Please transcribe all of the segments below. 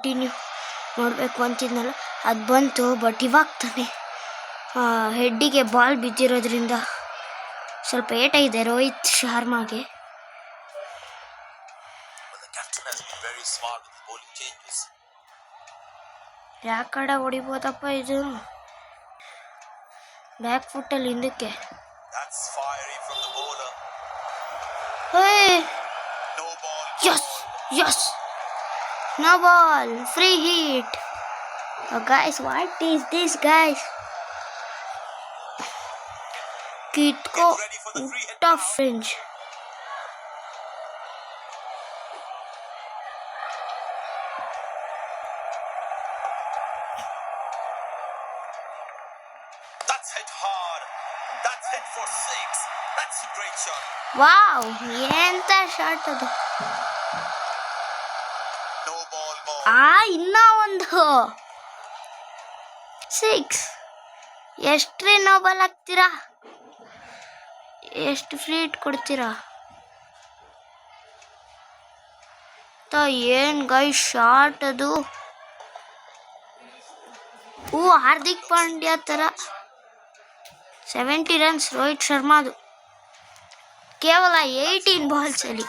Continue ನೋಡಬೇಕು ಅಂತಿದ್ನಲ್ಲ, ಅದು ಬಂತು. ಬಟ್ ಇವಾಗ ತಾನೆ ಹೆಡ್ಡಿಗೆ ಬಾಲ್ ಬಿದ್ದಿರೋದ್ರಿಂದ ಸ್ವಲ್ಪ ಏಟಾಗಿದೆ ರೋಹಿತ್ ಶರ್ಮಾಗೆ. ಯಾವ ಕಡೆ ಹೊಡಿಬೋದಪ್ಪ ಇದು? ಬ್ಯಾಕ್ ಫುಟ್ಟಲ್ಲಿ ಹಿಂದಕ್ಕೆ. Yes, no ball, free hit. Oh guys, what is this guys? Kitko tough fringe. That's hit hard. That's hit for 6. That's a great shot. Wow, ಎಂತ ಶಾಟ್ ಅದು. No ball. ಇನ್ನ ಒಂದು 6. ಎಷ್ಟು ನೋ ಬಾಲ್ ಹಾಕ್ತೀರಾ? ಎಷ್ಟು free hit ಕೊಡ್ತೀರಾ? ಏನ್ guys shot ಅದು. ಹಾರ್ದಿಕ್ ಪಾಂಡ್ಯ ತರ 70 ರನ್ಸ್ ರೋಹಿತ್ ಶರ್ಮಾದು ಕೇವಲ 18 ಬಾಲ್ಸ್ ಅಲ್ಲಿ.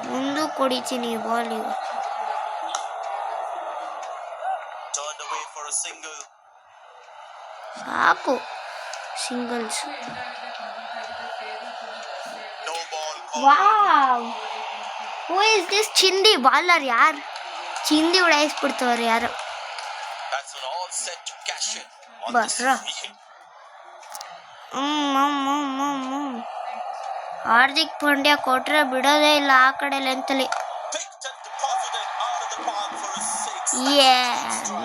ಮುಂದೆ ಕೊಡಿತೀನಿ ಬಾಲ್ ಈಗ. ಸಾಕು singles. Wow, who is this ಚಿಂದಿ ಬಾಲರ್? ಯಾರು ಚಿಂದಿ ಉಡಾಯಿಸ್ಬಿಡ್ತವ್ರೆ ಯಾರು? ಬರ್ರ. ಹಾರ್ದಿಕ್ ಪಾಂಡ್ಯ ಕೊಟ್ರೆ ಬಿಡೋದೇ ಇಲ್ಲ ಆ ಕಡೆ ಲೆಂತಲ್ಲಿ.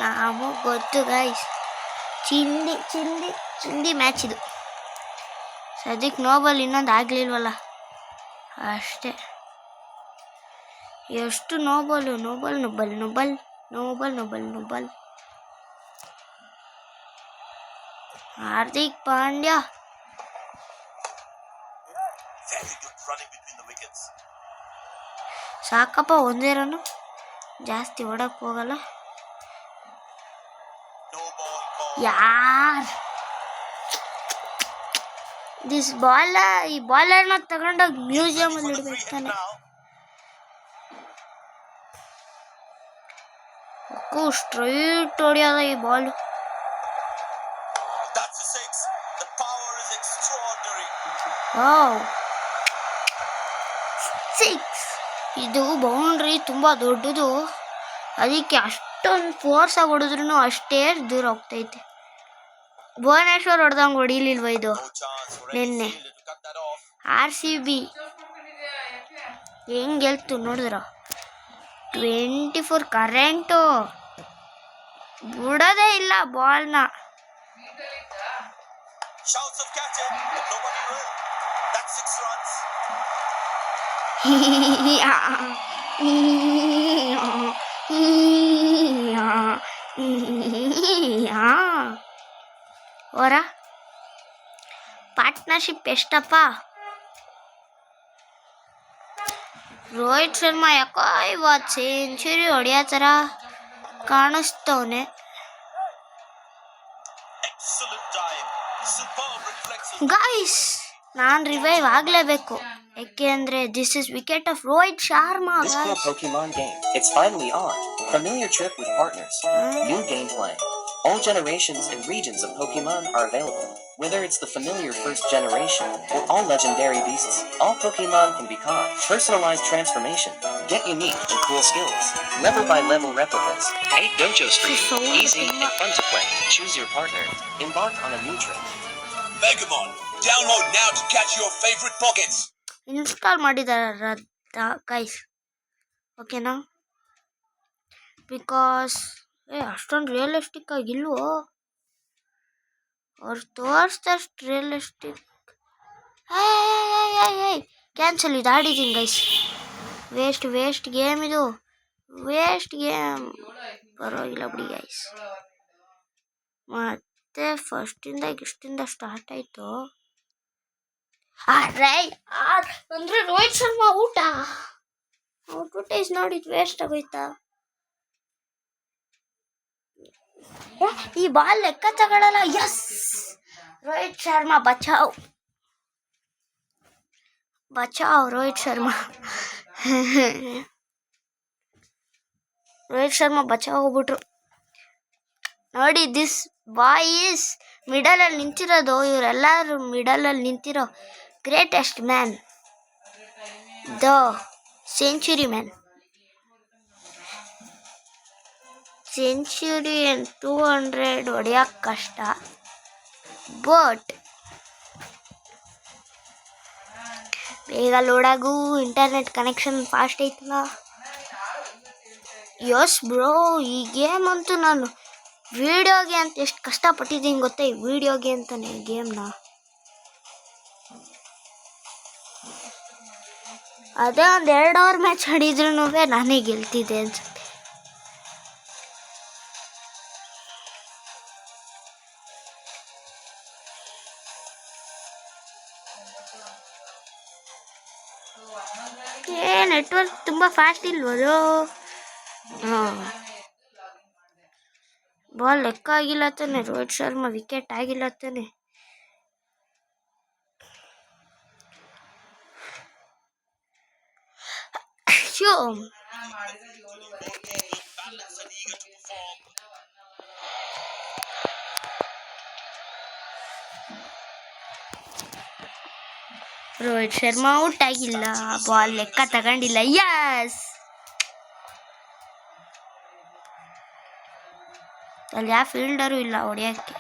ನಮಗ್ ಗೊತ್ತು ಗೈಸ್, ಚಿಂದಿ ಮ್ಯಾಚ್ ಇದು. ಸದ್ಯಕ್ಕೆ ನೋಬಲ್ ಇನ್ನೊಂದು ಆಗ್ಲಿಲ್ವಲ್ಲ ಅಷ್ಟೇ. ಎಷ್ಟು ನೋಬಲ್. ಹಾರ್ದಿಕ್ ಪಾಂಡ್ಯ ಸಾಕಪ್ಪ, ಒಂದೇ ರನ್ನು, ಜಾಸ್ತಿ ಓಡಕ್ ಹೋಗಲ್ಲ. ಯಾರ್ ದಿಸ್ ಈ ಬಾಲರ್ನ ತಗೊಂಡೋಗಿ ಮ್ಯೂಸಿಯಂ ಅಲ್ಲಿ ಇಡ್ಬೇಕು ತಾನೆ. ಸ್ಟ್ರೈಟ್ ಹೊಡಿಯೋದ ಈ ಬಾಲ್. ಇದು ಬೌಂಡ್ರಿ ತುಂಬಾ ದೊಡ್ಡದು, ಅದಕ್ಕೆ ಅಷ್ಟೊಂದು ಫೋರ್ಸ್ ಆಗಿ ಹೊಡೆದ್ರು ಅಷ್ಟೇ ದೂರ ಹೋಗ್ತೈತೆ. ಭುವನೇಶ್ವರ್ ಹೊಡೆದಂಗೆ ಹೊಡಿಲಿಲ್ವ ಇದು ನಿನ್ನೆ? RCB ಹೆಂಗ್ ಗೆಲ್ತು ನೋಡಿದ್ರ? 24 ಕರೆಂಟು ಬಿಡೋದೇ ಇಲ್ಲ ಬಾಲ್ನ. ಅವರ ಪಾರ್ಟ್ನರ್ಶಿಪ್ ಎಷ್ಟಪ್ಪ? ರೋಹಿತ್ ಶರ್ಮಾ ಯಾಕೋ ಇವತ್ತು ಸೆಂಚುರಿ ಹೊಡೆಯೋ ಥರ ಕಾಣಿಸ್ತವನೆ. ಗೈಸ್, ನಾನು ರಿವೈವ್ ಆಗಲೇಬೇಕು, ಯಾಕೆಂದ್ರೆ this is wicket of Rohit Sharma. This cool Pokemon game, it's finally on. Familiar trip with partners. New gameplay. All generations and regions of Pokemon are available. Whether it's the familiar first generation or all legendary beasts, all Pokemon can be caught. Personalized transformation. Get unique and cool skills. Level by level replicas. 8 Dojo Street. Easy and fun to play. Choose your partner. Embark on a new trip. Megamon. Download now to catch your favorite Pokets. Install ಮಾಡಿದಾರ guys, ಓಕೆನಾ? Because ಅಷ್ಟೊಂದು realistic ಆಗಿಲ್ವೋ, ಅವ್ರು ತೋರಿಸ್ದಷ್ಟು realistic. Cancel, ಇದು ಆಡಿದ್ದೀನಿ guys. Waste game ಇದು, waste game. ಪರವಾಗಿಲ್ಲ ಬಿಡಿ guys. ಮತ್ತೆ ಫಸ್ಟಿಂದ ಇಷ್ಟಿಂದ start ಆಯಿತು. ಅಂದ್ರೆ ರೋಹಿತ್ ಶರ್ಮಾ ಊಟ ಟೇಸ್ಟ್ ನೋಡಿದ್ ವೇಸ್ಟ್ ಆಗೋಯ್ತಾ. ಈ ಬಾಲ್ ಲೆಕ್ಕ ತಗೊಳ್ಳಲ್ಲ. ಯಸ್, ರೋಹಿತ್ ಶರ್ಮಾ ಬಚಾವ್ ರೋಹಿತ್ ಶರ್ಮಾ ಬಚಾವ್ ಹೋಗ್ಬಿಟ್ರು ನೋಡಿ. ದಿಸ್ ಬಾಯ್ ಈಸ್ ಮಿಡಲ್ ಅಲ್ಲಿ ನಿಂತಿರೋದು. ಇವರೆಲ್ಲರೂ ಮಿಡಲ್ ಅಲ್ಲಿ ನಿಂತಿರೋ greatest man, the century man. Century 200 ಹೊಡೆಯೋಕೆ ಕಷ್ಟ, ಬಟ್ ಬೇಗ ಲೋಡಾಗು. ಇಂಟರ್ನೆಟ್ ಕನೆಕ್ಷನ್ ಫಾಸ್ಟ್ ಐತಲ್ಲ. ಯಸ್ ಬ್ರೋ, ಈ ಗೇಮ್ ಅಂತೂ ನಾನು ವಿಡಿಯೋಗೆ ಅಂತ ಎಷ್ಟು ಕಷ್ಟಪಟ್ಟಿದ್ದೀನಿ ಗೊತ್ತಾ. ಈ ವಿಡಿಯೋಗೆ ಅಂತಾನೆ ಗೇಮ್ನ. ಅದೇ ಒಂದು 2 ಅವರ್ ಮ್ಯಾಚ್ ಆಡಿದ್ರು ನಾನೇ ಗೆಲ್ತಿದ್ದೆ ಅನ್ಸುತ್ತೆ. ನೆಟ್ವರ್ಕ್ ತುಂಬ ಫಾಸ್ಟ್ ಇಲ್ವೋ. ಬಾಲ್ ಲೆಕ್ಕ ಆಗಿಲ್ಲ ತಾನೆ. ರೋಹಿತ್ ಶರ್ಮಾ ವಿಕೆಟ್ ಆಗಿಲ್ಲ ತಾನೆ. ರೋಹಿತ್ ಶರ್ಮಾ ಔಟ್ ಆಗಿಲ್ಲ, ಬಾಲ್ ಲೆಕ್ಕ ತಗೊಂಡಿಲ್ಲ. ಯಸ್, ಅಲ್ಲಿ ಯಾವ ಫೀಲ್ಡರು ಇಲ್ಲ ಹೊಡೆಯೋಕ್ಕೆ.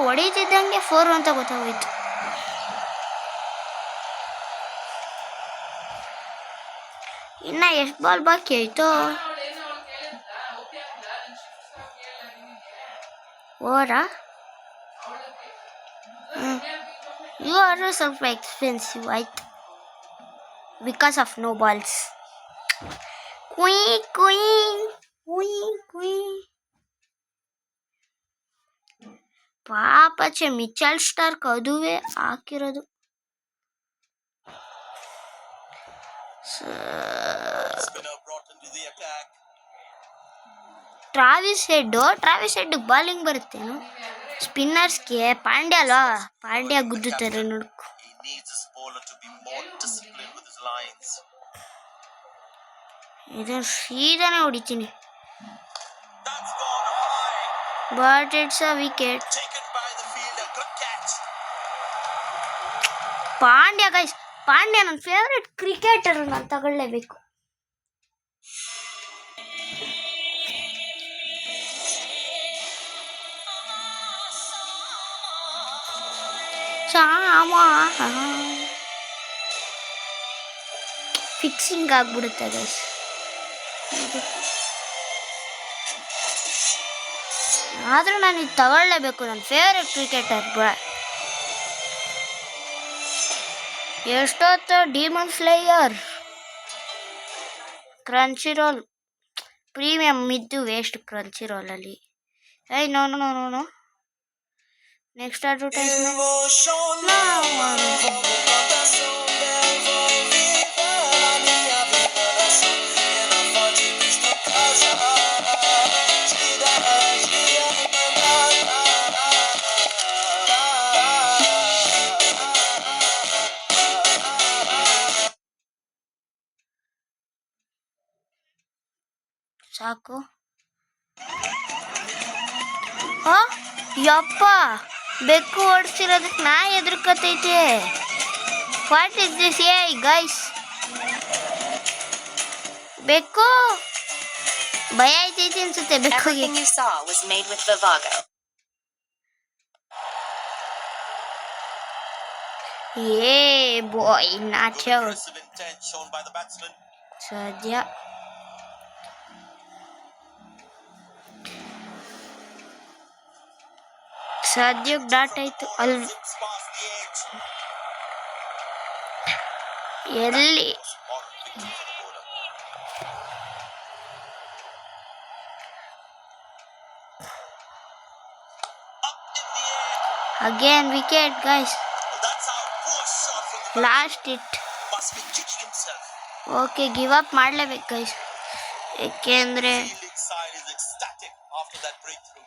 ಹೊಡೀತಿದ್ದಂಗೆ 4 ಅಂತ ಗೊತ್ತಾಗೋಯ್ತು. ಇನ್ನ ಎಷ್ಟು ಬಾಲ್ ಬಾಕಿ ಆಯ್ತು? ಓರಾ ಯು ಆರ್ ಸ್ವಲ್ಪ ಎಕ್ಸ್ಪೆನ್ಸಿವ್ ಆಯ್ತು ಬಿಕಾಸ್ ಆಫ್ ನೋ ಬಾಲ್ಸ್. ಪಾಪಚೆ ಮಿಚೆಲ್ ಸ್ಟಾರ್ಕ್ ಅದುವೇ ಹಾಕಿರೋದು. ಟ್ರಾವಿಸ್ ಹೆಡ್ ಬಾಲಿಂಗ್ ಬರುತ್ತೇನು? ಸ್ಪಿನ್ನರ್ಸ್ಗೆ ಪಾಂಡ್ಯ ಅಲ್ವಾ, ಪಾಂಡ್ಯ ಗುದ್ದುತ್ತಾರೆ ನೋಡ್ಕೊ. ಇದನ್ನು ಸೀದಾನೆ ಹೊಡಿತೀನಿ, but it's a wicket. Pandya guys, Pandya ನನ್ನ ಫೇವ್ರೆಟ್ ಕ್ರಿಕೆಟರ್, ನಾನು ತಗೊಳ್ಳೇಬೇಕು. ಫಿಕ್ಸಿಂಗ್ ಆಗ್ಬಿಡುತ್ತೆ ಗೈಸ್. ಆದ್ರೂ ನಾನು ಇದು ತಗೊಳ್ಳೇಬೇಕು, ನನ್ನ ಫೇವ್ರೆಟ್ ಕ್ರಿಕೆಟರ್. ಎಷ್ಟೊತ್ತು Demon Slayer Crunchyroll premium ಇದ್ದು ವೇಸ್ಟ್ ಕ್ರಂಚಿ ರೋಲಲ್ಲಿ. No next advertisement. ಸಾಕು. ಯಪ್ಪ, ಬೆಕ್ಕು ಓಡಿಸಿರೋದಕ್ಕೆ ನಾ ಎದುರ್ಕತೈತೆ. What is this? ಗೈಸ್, ಬೆಕ್ಕು ಭಯ ಆಯ್ತೈತಿ ಅನ್ಸುತ್ತೆ ಬೆಕ್ಕಿಗೆ. ಬಾಯ್ ನಾಚೋ ಸದ್ಯ. ಸದ್ಯಕ್ಕೆ ಡಾಟ್ ಆಯ್ತು ಅಲ್ಲಿ. ಎಲ್ಲಿ again wicket guys. That's out. Poor shot from the last it. must be kicking himself. Okay, give up ಮಾಡಲೇಬೇಕು ಗೈಸ್, ಏಕೆಂದರೆ Fielding side is ecstatic after that breakthrough.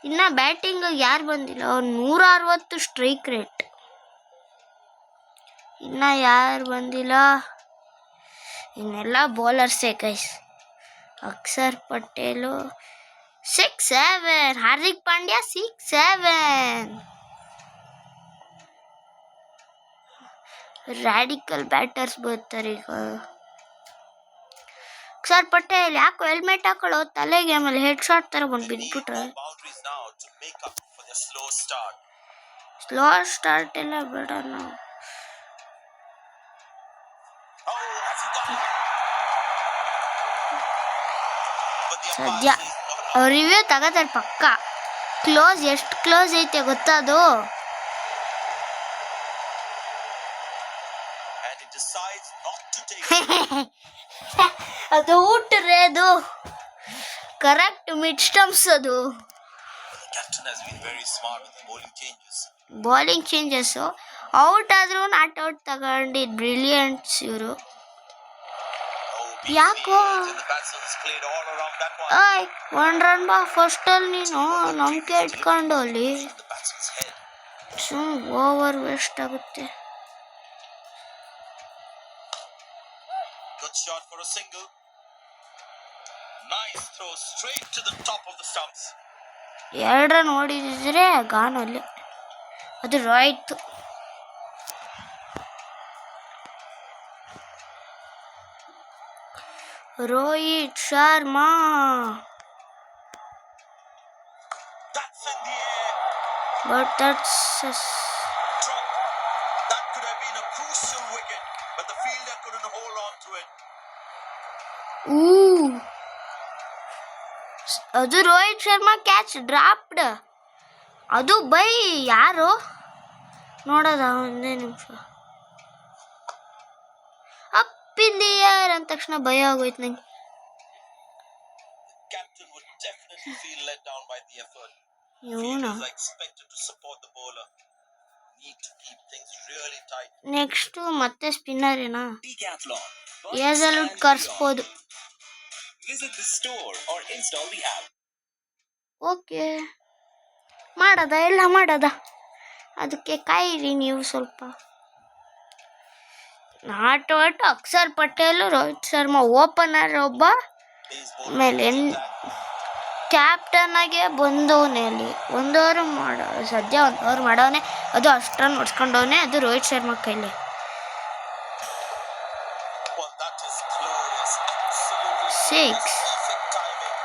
ಇನ್ನು ಬ್ಯಾಟಿಂಗ್ ಯಾರು ಬಂದಿಲ್ಲ. 160 ಸ್ಟ್ರೈಕ್ ರೇಟ್. ಇನ್ನು ಯಾರು ಬಂದಿಲ್ಲ? ಇನ್ನೆಲ್ಲ ಬೌಲರ್ಸೇ guys. Akshar Patel 6-7, Hardik Pandya 6-7. Radical batters ಬರ್ತಾರೆ ಈಗ. ಅಕ್ಷರ್ ಪಟೇಲ್ ಯಾಕೋ ಹೆಲ್ಮೆಟ್ ಹಾಕೊಳ್ಳೋ ತಲೆಗೆ, ಆಮೇಲೆ ಹೆಡ್ ಶಾಟ್ ಥರ ಬಂದು ಬಿದ್ದುಬಿಟ್ರೆ. Boundaries now to make up for their slow start. Slow start ಎಲ್ಲ ಬೇಡ ನಾವು. Oh, has he got it? But the ಸದ್ಯ umpire says not. ರಿವ್ಯೂ ತಗೋತಾರೆ ಪಕ್ಕ. ಕ್ಲೋಸ್ ಎಷ್ಟು ಕ್ಲೋಸ್ ಐತೆ ಗೊತ್ತದು. And he decides not to take it. ಅದು ಊಟ್ರೆ ಅದು ಕರೆಕ್ಟ್ ಮಿಡ್ ಸ್ಟಂಪ್ಸ್. ಅದು The captain has been very smart with the bowling changes. Bowling changes. Out ಆದ್ರೂ not out ತಗೊಂಡಿದ್ದು ಬ್ರಿಲಿಯಂಟ್ಸ್ ಇವರು. Oh, big ಯಾಕೋ field, and the batsman has played all around that one. 1 run ಬಾ ಫಸ್ಟಲ್ಲಿ ನೀನು ನಂಬಿಕೆ ಇಟ್ಕೊಂಡು ಅಲ್ಲಿ In the batsman's head. Over waste ಆಗುತ್ತೆ. Good shot for a single. Nice throw straight to the top of the stumps. 2 run ಓಡಿದ್ರೆ ಗಾನಲ್ಲಿ ಅದು ರಾಯ್ತು. Rohit Sharma That's in the air. But that's Drop. That could have been a crucial wicket, but the fielder couldn't hold on to it. ಅದು Rohit Sharma catch dropped. ಅದು by ಯಾರು ನೋಡೋದ? ಒಂದೇ ನಿಮಿಷ. ಅಪ್ ಇನ್ ದಿ ಏರ್ ಅಂದ ತಕ್ಷಣ ಭಯ ಆಗೋಯ್ತು ನಂಗೆ. The captain would definitely feel let down by the effort. ಇವನು Fielders are expected to support the bowler. Need to keep things really tight. Next ಮತ್ತೆ ಸ್ಪಿನ್ನರ್ ಏನಾ? Decathlon. ಏಸಲ್ವುಡ್ ಕರ್ಸ್ಬೋದು. Visit the store or install the app. Okay, ಮಾಡೋದ ಎಲ್ಲ ಮಾಡೋದ. ಅದಕ್ಕೆ ಕಾಯಿರಿ ನೀವು ಸ್ವಲ್ಪ. Not out Akshar Patel, Rohit Sharma opener ಒಬ್ಬ, ಆಮೇಲೆ ಕ್ಯಾಪ್ಟನ್ ಆಗಿ ಬಂದವನೇ ಅಲ್ಲಿ 1 ಓವರ್ ಮಾಡೋ. ಸದ್ಯ 1 ಓವರ್ ಮಾಡವನೆ, ಅದು ಅಷ್ಟು ರನ್ ಹೊಡ್ಸ್ಕೊಂಡವನೆ. ಅದು ರೋಹಿತ್ ಶರ್ಮಾ ಕೈಲಿ. Well, that is glorious. Absolutely 6. perfect timing.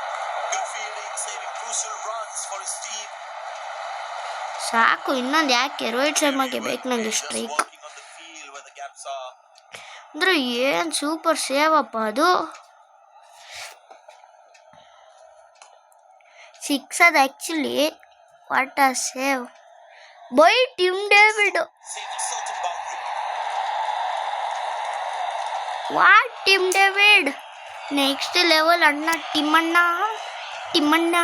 Good fielding, saving crucial runs for his team. ಸಾಕು, ಇನ್ನೊಂದು ಯಾಕೆ? ರೋಹಿತ್ ಶರ್ಮಾಗೆ ಬೇಕು ನನಗೆ Just strike. working on the field where the gaps are. ಅಂದರೆ ಏನು ಸೂಪರ್ ಸೇವ್ ಅಪ್ಪ ಅದು. 6 ಅದು actually. What a save by Tim David. Saving certain boundary. What Tim David, next level ಅಣ್ಣ. ಟಿಮ್ಮಣ್ಣ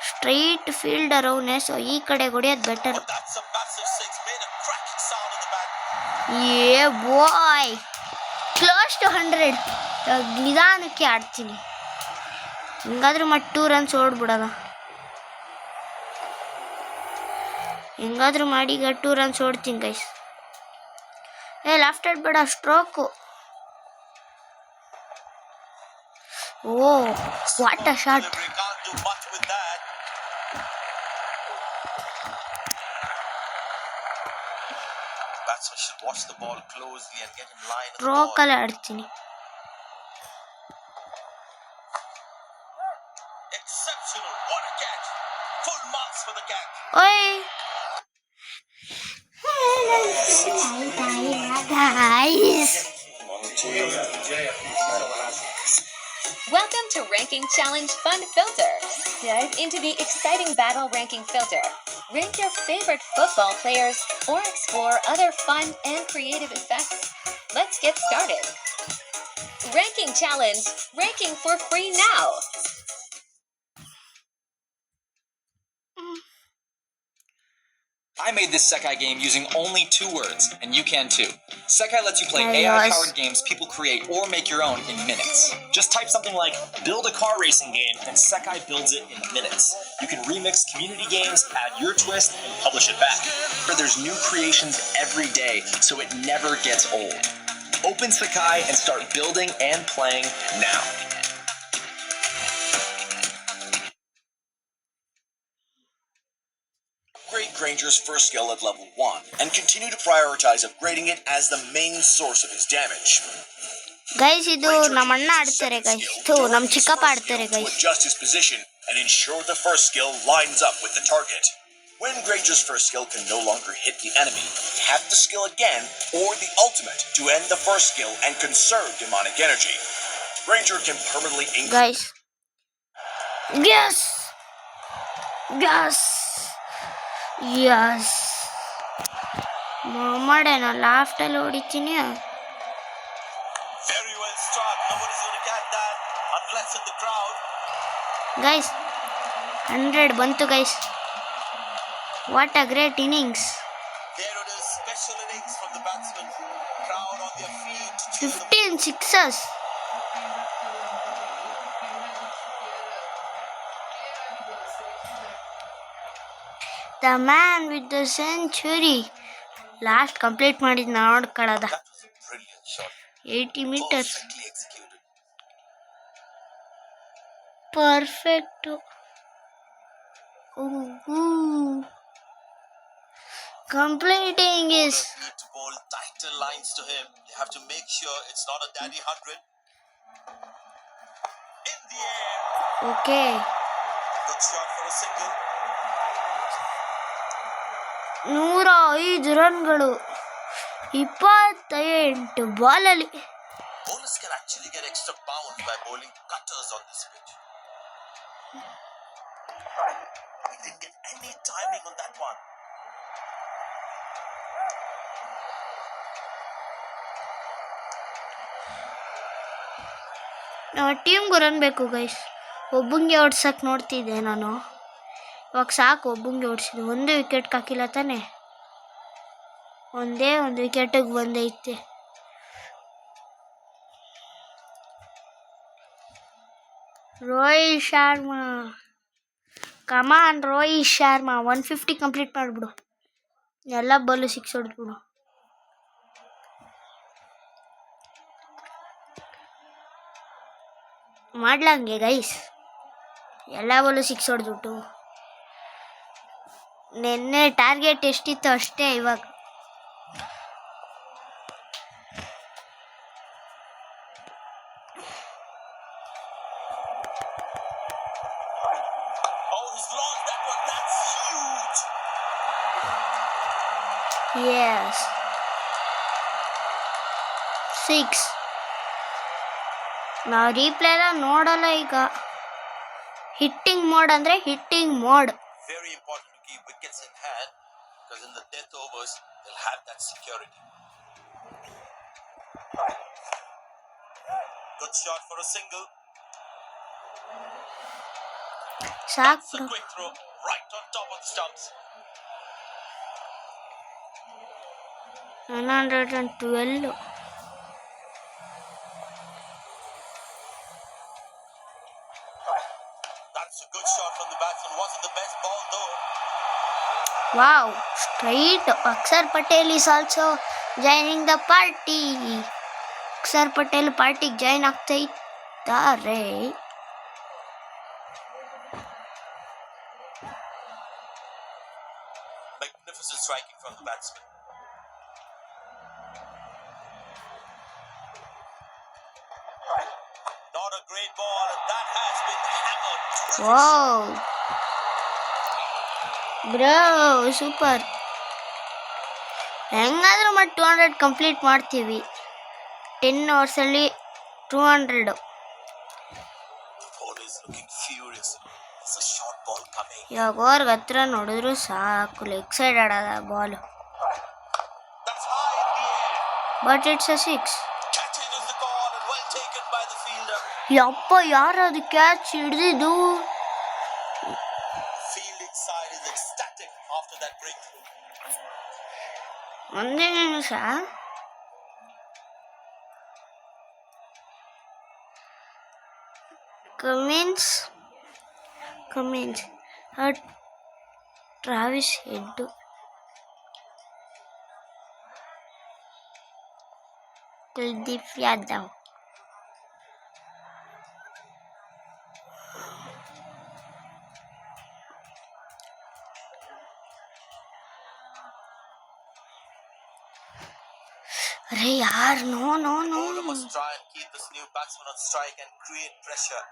ಸ್ಟ್ರೈಟ್ ಫೀಲ್ಡರ್ ಅವನೇ, ಸೊ ಈ ಕಡೆ ಹೊಡಿಯೋದು better. Well, that's a massive six. Made a cracking sound in the bat. ಏ ಬಾಯ್, close to 100. ನಿಧಾನಕ್ಕೆ ಆಡ್ತೀನಿ, ಹೆಂಗಾದ್ರೂ ಮಾಡಿ 2 ರನ್ಸ್ ಓಡ್ಬಿಡೋದ. ಹೆಂಗಾದ್ರೂ ಮಾಡಿ ಈಗ 2 ರನ್ಸ್ ಓಡ್ತೀನಿ ಗೈಸ್. ಲೆಫ್ಟ್ ಹ್ಯಾಂಡ್ ಬೇಡ, stroke. Oh, what a shot. Delivery can't do much with that. The batsman should watch the ball closely and get in line with the ball. ಸ್ಟ್ರೋಕಲ್ಲಿ ಆಡ್ತೀನಿ. Exceptional. What a catch. Full marks for the catch. ಓಯ್ guys, Welcome to Ranking Challenge Fun Filter. Dive into the exciting battle ranking filter. Rank your favorite football players or explore other fun and creative effects. Let's get started. Ranking Challenge. Ranking for free now. I made this Sekai game using only 2 words, and you can too. Sekai lets you play Nice. AI-powered games people create or make your own in minutes. Just type something like, build a car racing game, and Sekai builds it in minutes. You can remix community games, add your twist, and publish it back. There's new creations every day, so it never gets old. Open Sekai and start building and playing now. Upgrade Granger's first skill at level 1, and continue to prioritize upgrading it as the main source of his damage. Guys ಇದು ನಮ್ಮ ಅಣ್ಣ ಆಡ್ತಾರೆ guys, ನಮ್ಮ ಚಿಕ್ಕಪ್ಪ ಆಡ್ತಾರೆ guys. Adjust his position and ensure the first skill lines up with the target. When Granger's first skill can no longer hit the enemy, tap the skill again or the ultimate to end the first skill and conserve demonic energy. Granger can permanently increase. Guys yes yes yes ಮಾಡೇನ ಲಾಫ್ಟಲ್ಲಿ ಹೊಡಿತೀನಿ. Very well struck. Nobody's going to catch that unless in the crowd. Guys 100 ಬಂತು guys. What a great innings. There it is, special innings from the batsman. Crowd on their feet. 15 sixes. The man with the century. Last complete ಮಾಡಿದ್ ನೋಡ್ಕೊಳ್ಳೋದ. That was a brilliant shot. 80 meters. Perfectly executed. Perfect. Completing is Need to bowl tighter lines to him. They have to make sure it's not a daddy 100. In the air. okay. Good shot for a single. 105 ರನ್ಗಳು 28 ಬಾಲಲ್ಲಿ. Bowlers can actually get extra bounce by bowling cutters on this pitch. He didn't get any timing on that one. ಟೀಮ್ಗೆ run ಬೇಕು guys. ಒಬ್ಬಂಗೆ ಓಡ್ಸಕ್ಕೆ ನೋಡ್ತಿದ್ದೆ ನಾನು, ಇವಾಗ ಸಾಕು ಒಬ್ಬಂಗೆ ಓಡಿಸಿದ್ದು. ಒಂದು wicket ಹಾಕಿಲ್ಲ ತಾನೆ, ಒಂದೇ ಒಂದು ವಿಕೆಟಿಗೆ ಬಂದೈತೆ. ರೋಹಿತ್ ಶರ್ಮಾ, ಕಮಾನ್ ರೋಹಿತ್ ಶರ್ಮಾ, 150 ಕಂಪ್ಲೀಟ್ ಮಾಡಿಬಿಡು. ಎಲ್ಲ ಬಾಲು 6 ಹೊಡೆದ್ಬಿಡು. ಮಾಡ್ಲಂಗೆ ಗೈಸ್, ಎಲ್ಲ ಬಾಲು 6 ಹೊಡೆದ್ಬಿಟ್ಟು. ನಿನ್ನೆ ಟಾರ್ಗೆಟ್ ಎಷ್ಟಿತ್ತು ಅಷ್ಟೇ ಇವಾಗ. Oh, he's lost that one. That's huge. Yes. 6. ನಾವು ರೀಪ್ಲೇ ಎಲ್ಲ ನೋಡಲ್ಲ ಈಗ. ಹಿಟ್ಟಿಂಗ್ ಮೋಡ್ ಅಂದರೆ hitting mode. Very important to keep wickets in hand because in the death overs they'll have that security. Good shot for a single. ಸಾಕು It's a quick throw right on top of the stumps. 112. That's a good shot from the batsman. Wasn't the best ball though. Wow, straight. Akshar Patel is also joining the party. Akshar Patel ಪಾರ್ಟಿಗೆ join ಆಗ್ತಾ ಇದ್ದಾರೆ. Magnificent striking from the batsman. Not a great ball, and that has been hammered. Wow bro, super. ಹೆಂಗಾದ್ರೂ ಮಾಡಿ 200 complete ಮಾಡ್ತೀವಿ. 10 ಅವರ್ಸಲ್ಲಿ 200. The ball is looking furious. It's a short ball coming. ಇವಾಗ ಅವ್ರಿಗೆ ಹತ್ರ ನೋಡಿದ್ರು ಸಾಕು, ಲೆಗ್ ಸೈಡ್ ಆಡೋದ ball. That's high in the air. But it's a 6. Catching is the call and well taken by the fielder. ಯಪ್ಪ, ಯಾರು ಅದು catch ಹಿಡ್ದಿದ್ದು? Fielding side is ecstatic after that breakthrough. ಒಂದೇ ನಿಮಿಷ. Cummins Travis Head. Kuldeep Yadav. अरे यार, no no no. Bowler must try and keep this new batsman on strike and create pressure.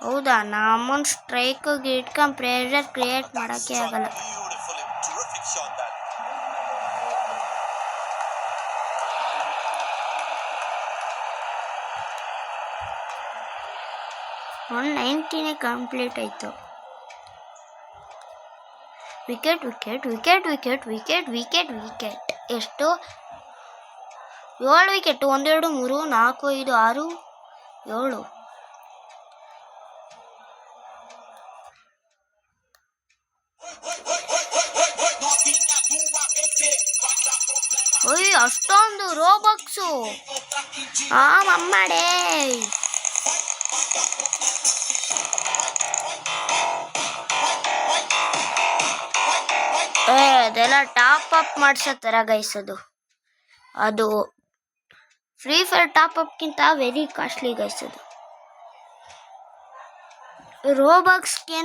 ಹೌದಾ, ನಮ್ಮನ್ ಸ್ಟ್ರೈಕ್ಗೆ ಇಟ್ಕೊಂಡು ಪ್ರೆಷರ್ ಕ್ರಿಯೇಟ್ ಮಾಡೋಕ್ಕೆ ಆಗಲ್ಲ. Beautifully, terrific shot that. 190 complete ಆಯಿತು. Wicket wicket wicket wicket wicket wicket wicket ಎಷ್ಟು? 7 wicket. 1 2 3 4 5 6 7. ಓಯ್, ಅಷ್ಟೊಂದು ರೋಬಕ್ಸು. ಮಮ್ಮಡೆ. ಅದೆಲ್ಲ ಟಾಪ್ ಅಪ್ ಮಾಡಿಸೋ ಥರ ಗೈಸೋದು. ಅದು ಫ್ರೀ ಫೈರ್ ಟಾಪ್ ಅಪ್ಗಿಂತ ವೆರಿ ಕಾಸ್ಟ್ಲಿ ಗೈಸೋದು. ರೋಬಕ್ಸ್ಗೆ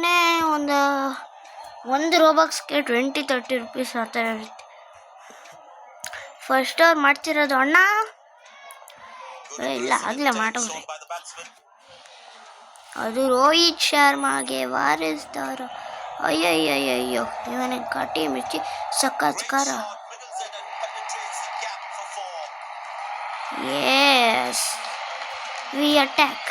ಒಂದು ರೋಬಕ್ಸ್ಗೆ 20-30 ರೂಪೀಸ್ ಆ ಥರ ಇರುತ್ತೆ. ಫಸ್ಟ್ ಅವ್ರು ಮಾಡ್ತಿರೋದು ಅಣ್ಣ ಇಲ್ಲ, ಆಗಲೇ ಮಾಡೋರೆ. ಅದು ರೋಹಿತ್ ಶರ್ಮಾಗೆ ವಾರಿಸ್ದಾರ. ಅಯ್ಯಯ್ಯಯ್ಯೋ, ಇವನಿಗೆ ಕಟಿ ಮಿರ್ಚಿ ಸಕ್ಕತ್ಕಾರ. Yes, we attack.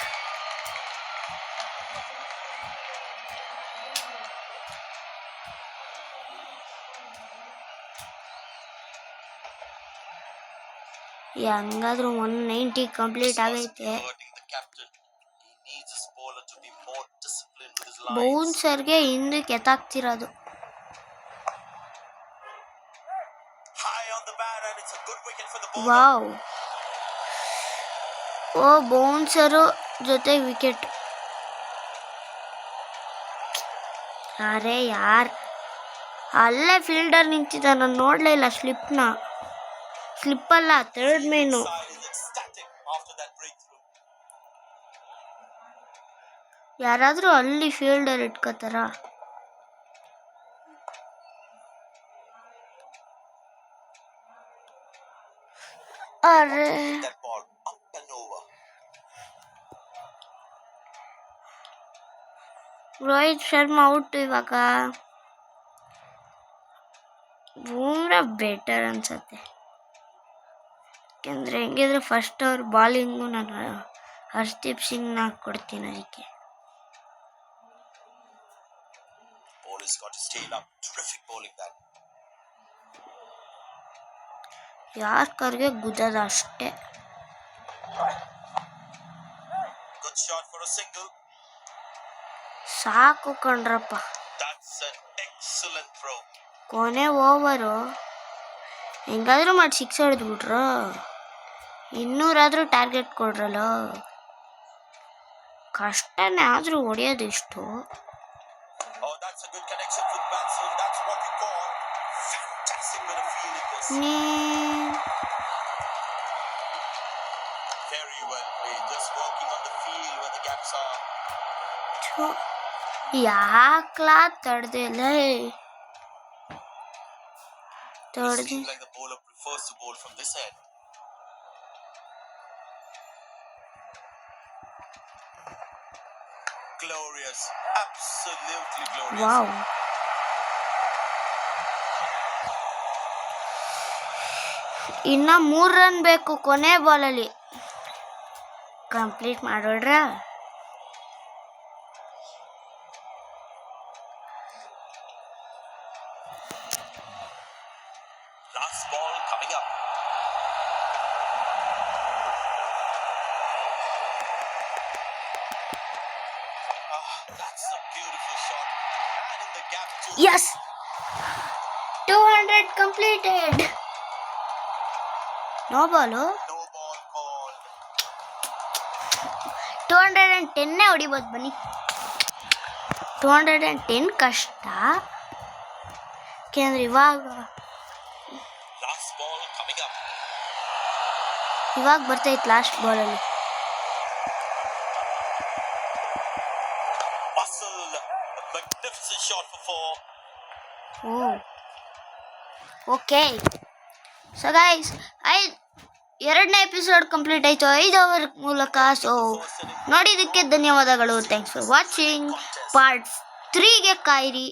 ಹಂಗಾದ್ರೂ 190 ಕಂಪ್ಲೀಟ್ ಆಗೈತೆ. ಬೌನ್ಸರ್ಗೆ ಹಿಂದಕ್ಕೆ ಎತ್ತಾಕ್ತಿರೋದು. ವಾವ್, ಓ ಬೌನ್ಸರು ಜೊತೆ ವಿಕೆಟ್. ಅರೆ ಯಾರ್, ಅಲ್ಲೇ ಫೀಲ್ಡರ್ ನಿಂತಿದ್ದ, ನಾನು ನೋಡಲೇ ಇಲ್ಲ ಸ್ಲಿಪ್ಪಲ್ಲ, ಥರ್ಡ್ ಮೇನು. ಯಾರಾದರೂ ಅಲ್ಲಿ ಫೀಲ್ಡರ್ ಇಟ್ಕೋತಾರ? ಅರೆ ರೋಹಿತ್ ಶರ್ಮಾ ಔಟ್ ಇವಾಗ. ಬೂಮ್ರಾ ಬೆಟರ್ ಅನ್ಸತ್ತೆ, ಯಾಕೆಂದರೆ ಹೆಂಗಿದ್ರೆ ಫಸ್ಟ್ ಅವ್ರ ಬಾಲಿಂಗು ನಾನು ಹರ್ಷದೀಪ್ ಸಿಂಗ್ನ ಕೊಡ್ತೀನಿ. ಅದಕ್ಕೆ ಯಾರ್ಕರ್ಗೆ ಗುದ್ದದ ಅಷ್ಟೇ. ಸಾಕು ಕಣ್ರಪ್ಪ. ಕೊನೆ ಓವರು ಹೆಂಗಾದ್ರೂ ಮಾಡಿ 6 ಹೊಡೆದ್ಬಿಟ್ರು. 200 ಟಾರ್ಗೆಟ್ ಕೊಡ್ರಲ್ಲ, ಕಷ್ಟನೇ ಆದರೂ ಹೊಡೆಯೋದು ಇಷ್ಟು. ಯಾಕ್ಲಾ ತಡ್ದಿಲ್ಲ, ತಡ್ದಿ. ವಾವ್, ಇನ್ನ 3 ರನ್ ಬೇಕು ಕೊನೆ ಬಾಲಲ್ಲಿ. Complete ಮಾಡೋಡ್ರ. Last ball coming up. That's a beautiful shot. And in the gap too. Yes, 200 200 completed. No ball. 210 ಹೊಡಿಬೋದು ಬನ್ನಿ. 210 ಕಷ್ಟ, ಯಾಕೆಂದ್ರೆ ಇವಾಗ ಬರ್ತೈತೆ ಲಾಸ್ಟ್ ಬಾಲಲ್ಲಿ. ಓಕೆ, ಸೊ ಗೈಸ್, 2ನೇ ಎಪಿಸೋಡ್ ಕಂಪ್ಲೀಟ್ ಆಯಿತು 5 ಅವರ್ ಮೂಲಕ. ಸೊ ನೋಡಿದ್ದಕ್ಕೆ ಧನ್ಯವಾದಗಳು. Thanks for watching. ಪಾರ್ಟ್ 3ಗೆ ಕಾಯಿರಿ.